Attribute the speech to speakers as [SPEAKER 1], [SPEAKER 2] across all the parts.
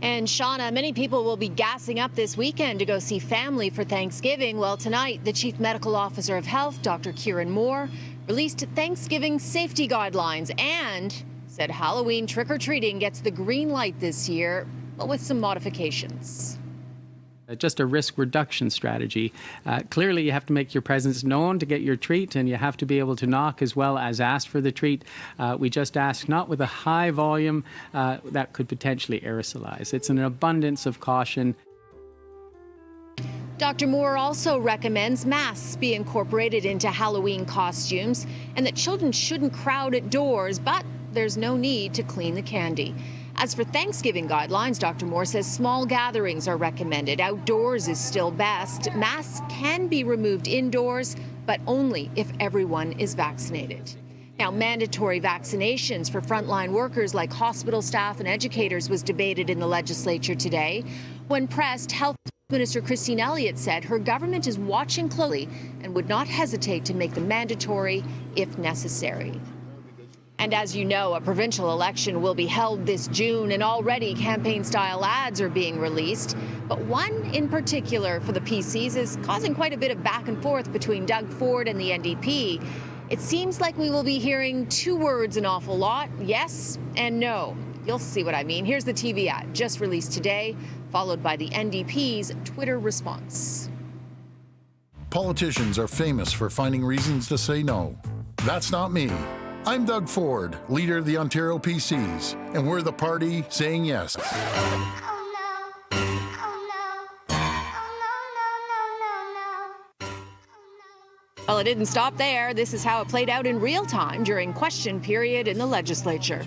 [SPEAKER 1] And Shauna, many people will be gassing up this weekend to go see family for Thanksgiving. Well, tonight, the Chief Medical Officer of Health, Dr. Kieran Moore, released Thanksgiving safety guidelines and said Halloween trick-or-treating gets the green light this year, but with some modifications.
[SPEAKER 2] Just a risk reduction strategy. Clearly, you have to make your presence known to get your treat, and you have to be able to knock as well as ask for the treat. We just ask not with a high volume that could potentially aerosolize. It's an abundance of caution.
[SPEAKER 1] Dr. Moore also recommends masks be incorporated into Halloween costumes and that children shouldn't crowd at doors, but there's no need to clean the candy. As for Thanksgiving guidelines, Dr. Moore says small gatherings are recommended. Outdoors is still best. Masks can be removed indoors, but only if everyone is vaccinated. Now, mandatory vaccinations for frontline workers like hospital staff and educators was debated in the legislature today. When pressed, Health Minister Christine Elliott said her government is watching closely and would not hesitate to make them mandatory if necessary. And as you know, a provincial election will be held this June, and already campaign-style ads are being released. But one in particular for the PCs is causing quite a bit of back and forth between Doug Ford and the NDP. It seems like we will be hearing two words an awful lot, yes and no. You'll see what I mean. Here's the TV ad just released today, followed by the NDP's Twitter response.
[SPEAKER 3] Politicians are famous for finding reasons to say no. That's not me. I'm Doug Ford, leader of the Ontario PCs, and we're the party saying yes.
[SPEAKER 1] Well, it didn't stop there. This is how it played out in real time during question period in the legislature.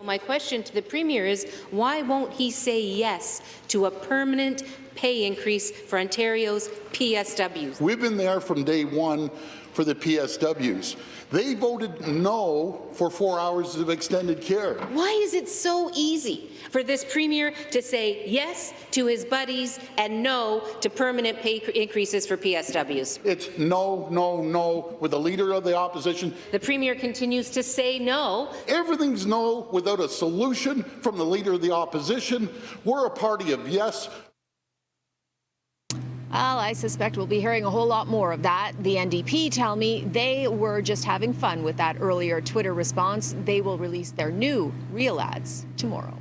[SPEAKER 4] My question to the Premier is, why won't he say yes to a permanent pay increase for Ontario's PSWs?
[SPEAKER 5] We've been there from day one for the PSWs. They voted no for 4 hours of extended care.
[SPEAKER 4] Why is it so easy for this Premier to say yes to his buddies and no to permanent pay increases for PSWs?
[SPEAKER 5] It's no, no, no with the Leader of the Opposition.
[SPEAKER 4] The Premier continues to say no.
[SPEAKER 5] Everything's no without a solution from the Leader of the Opposition. We're a party of yes.
[SPEAKER 1] Well, I suspect we'll be hearing a whole lot more of that. The NDP tell me they were just having fun with that earlier Twitter response. They will release their new real ads tomorrow.